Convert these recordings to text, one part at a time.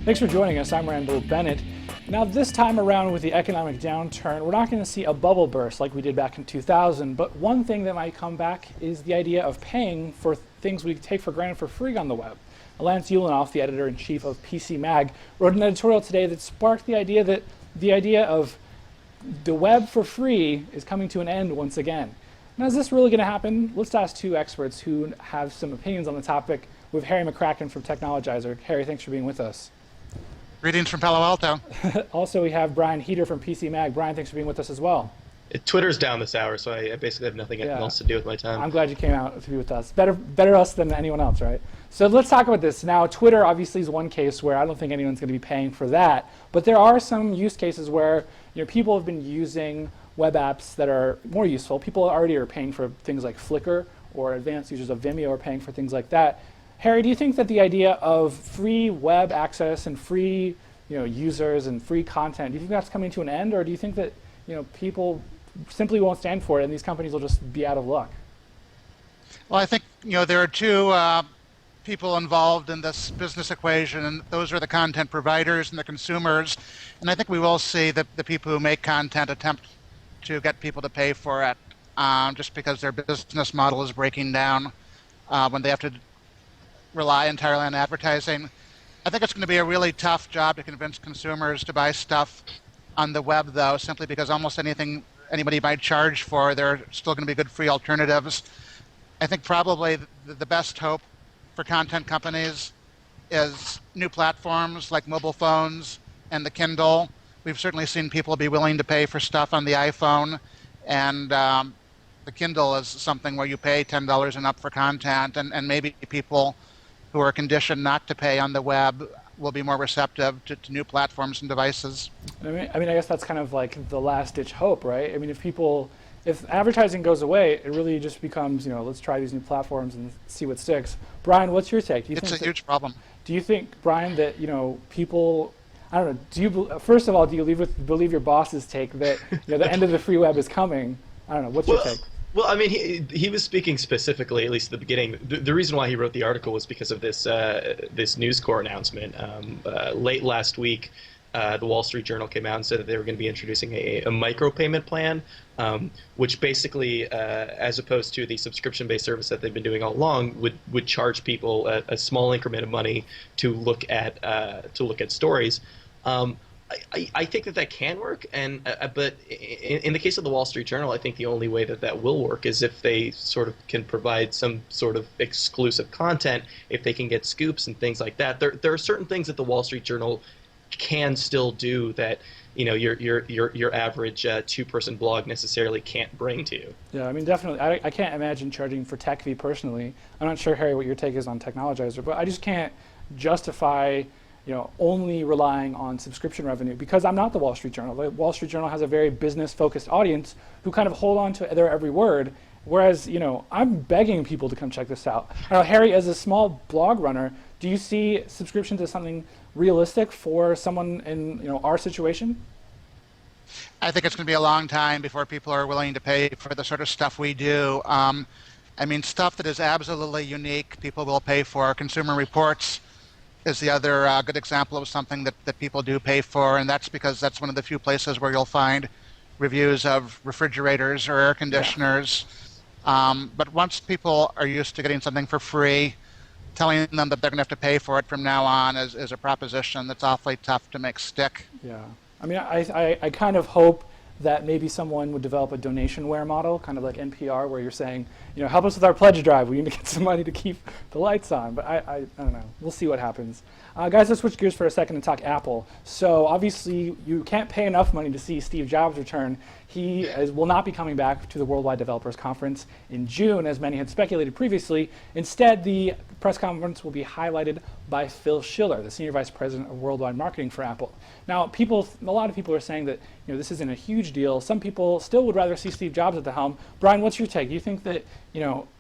Thanks for joining us. I'm Randall Bennett. Now, this time around with the economic downturn, we're not going to see a bubble burst like we did back in 2000, but one thing that might come back is the idea of paying for things we take for granted for free on the web. Lance Ulanoff, the editor-in-chief of PC Mag, wrote an editorial today that sparked the idea of the web for free is coming to an end once again. Now, is this really going to happen? Let's ask two experts who have some opinions on the topic. We have Harry McCracken from Technologizer. Harry, thanks for being with us. Greetings from Palo Alto. Also, we have Brian Heater from PC Mag. Brian, thanks for being with us as well. Twitter's down this hour, so I basically have nothing else to do with my time. I'm glad you came out to be with us. Better us than anyone else, right? So let's talk about this. Now, Twitter obviously is one case where I don't think anyone's going to be paying for that, but there are some use cases where people have been using web apps that are more useful. People already are paying for things like Flickr, or advanced users of Vimeo are paying for things like that. Harry, do you think that the idea of free web access and free users and free content, do you think that's coming to an end, or do you think that people simply won't stand for it and these companies will just be out of luck? Well, I think there are two people involved in this business equation, and those are the content providers and the consumers. And I think we will see the people who make content attempt to get people to pay for it just because their business model is breaking down when they have to rely entirely on advertising. I think it's going to be a really tough job to convince consumers to buy stuff on the web, though, simply because almost anything anybody might charge for, there are still going to be good free alternatives. I think probably the best hope for content companies is new platforms like mobile phones and the Kindle. We've certainly seen people be willing to pay for stuff on the iPhone, and the Kindle is something where you pay $10 and up for content, and maybe people who are conditioned not to pay on the web will be more receptive to new platforms and devices. I mean, I guess that's kind of like the last-ditch hope, right? I mean, if advertising goes away, it really just becomes, let's try these new platforms and see what sticks. Brian, what's your take? It's a huge problem. Do you think, Brian, that people, I don't know, first of all, do you believe your boss's take that the end of the free web is coming? I don't know, what's your take? Well, I mean, he was speaking specifically, at least at the beginning. The reason why he wrote the article was because of this News Corp announcement. Late last week, the Wall Street Journal came out and said that they were going to be introducing a micropayment plan, which basically, as opposed to the subscription-based service that they've been doing all along, would charge people a small increment of money to look at stories. I think that can work, but in the case of the Wall Street Journal, I think the only way that will work is if they sort of can provide some sort of exclusive content, if they can get scoops and things like that. There are certain things that the Wall Street Journal can still do that your average two-person blog necessarily can't bring to you. Yeah, I mean, definitely. I can't imagine charging for TechVi personally. I'm not sure, Harry, what your take is on Technologizer, but I just can't justify only relying on subscription revenue, because I'm not the Wall Street Journal. The Wall Street Journal has a very business-focused audience who kind of hold on to their every word, whereas, I'm begging people to come check this out. I know, Harry, as a small blog runner, do you see subscriptions as something realistic for someone in our situation? I think it's going to be a long time before people are willing to pay for the sort of stuff we do. I mean, stuff that is absolutely unique, people will pay for. Consumer Reports is the other good example of something that people do pay for, and that's because that's one of the few places where you'll find reviews of refrigerators or air conditioners. Yeah. But once people are used to getting something for free, telling them that they're going to have to pay for it from now on is a proposition that's awfully tough to make stick. Yeah, I mean, I kind of hope that maybe someone would develop a donationware model, kind of like NPR, where you're saying, help us with our pledge drive. We need to get some money to keep the lights on. But I don't know. We'll see what happens. Guys, let's switch gears for a second and talk Apple. So obviously, you can't pay enough money to see Steve Jobs return. He will not be coming back to the Worldwide Developers Conference in June, as many had speculated previously. Instead, the press conference will be highlighted by Phil Schiller, the Senior Vice President of Worldwide Marketing for Apple. Now, a lot of people are saying that this isn't a huge deal. Some people still would rather see Steve Jobs at the helm. Brian, what's your take? Do you think that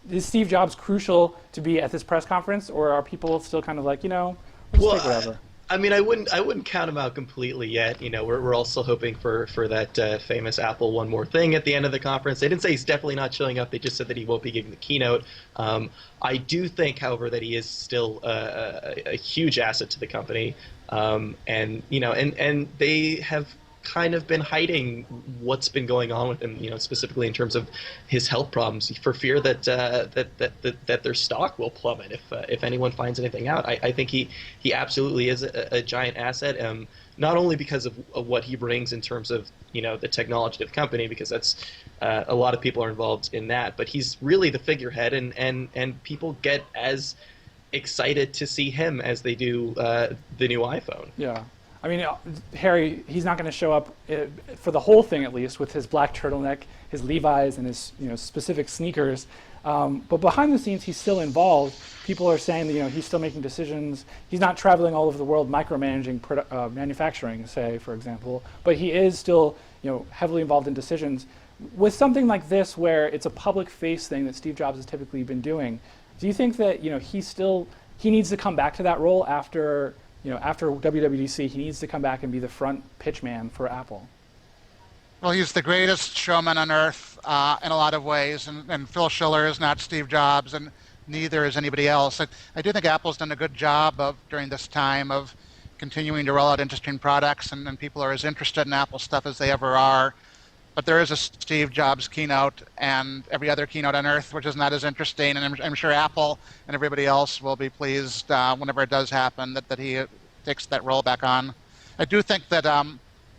is Steve Jobs crucial to be at this press conference, or are people still kind of like we'll take whatever? I mean, I wouldn't count him out completely yet. We're also hoping for that famous Apple one more thing at the end of the conference. They didn't say he's definitely not showing up. They just said that he won't be giving the keynote. I do think, however, that he is still a huge asset to the company. And and they have kind of been hiding what's been going on with him, specifically in terms of his health problems, for fear that that their stock will plummet if anyone finds anything out. I think he absolutely is a giant asset, not only because of what he brings in terms of the technology to the company, because that's a lot of people are involved in that, but he's really the figurehead, and people get as excited to see him as they do the new iPhone. Yeah. I mean, Harry, he's not going to show up for the whole thing, at least, with his black turtleneck, his Levi's, and his specific sneakers. But behind the scenes, he's still involved. People are saying that he's still making decisions. He's not traveling all over the world micromanaging manufacturing, say, for example. But he is still heavily involved in decisions. With something like this, where it's a public face thing that Steve Jobs has typically been doing, do you think that he needs to come back to that role after? After WWDC, he needs to come back and be the front pitch man for Apple. Well, he's the greatest showman on earth in a lot of ways, and Phil Schiller is not Steve Jobs, and neither is anybody else. I do think Apple's done a good job during this time of continuing to roll out interesting products, and people are as interested in Apple stuff as they ever are. But there is a Steve Jobs keynote and every other keynote on earth which is not as interesting, and I'm sure Apple and everybody else will be pleased whenever it does happen that he takes that role back on. I do think that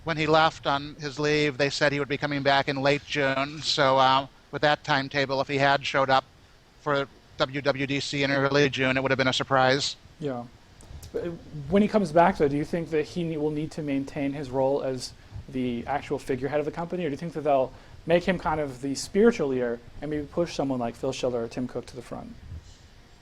when he left on his leave, they said he would be coming back in late June. So with that timetable, if he had showed up for WWDC in early June, it would have been a surprise. Yeah. But when he comes back, though, do you think that he will need to maintain his role as the actual figurehead of the company, or do you think that they'll make him kind of the spiritual leader and maybe push someone like Phil Schiller or Tim Cook to the front?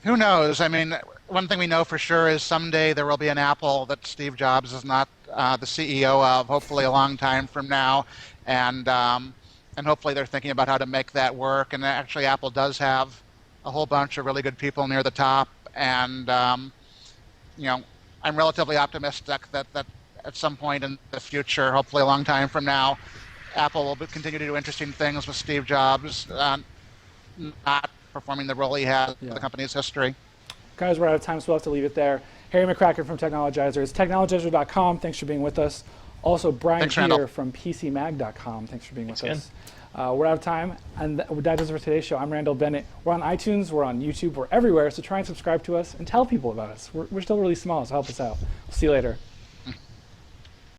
Who knows? I mean, one thing we know for sure is someday there will be an Apple that Steve Jobs is not the CEO of, hopefully a long time from now, and hopefully they're thinking about how to make that work. And actually, Apple does have a whole bunch of really good people near the top, and I'm relatively optimistic that at some point in the future, hopefully a long time from now, Apple will continue to do interesting things with Steve Jobs not performing the role he had in the company's history. Guys, we're out of time, so we'll have to leave it there. Harry McCracken from Technologizer. It's technologizer.com. Thanks for being with us. Also, Brian Peter from PCMag.com. Thanks for being with us. We're out of time, and that does it for today's show. I'm Randall Bennett. We're on iTunes, we're on YouTube, we're everywhere, so try and subscribe to us and tell people about us. We're still really small, so help us out. We'll see you later.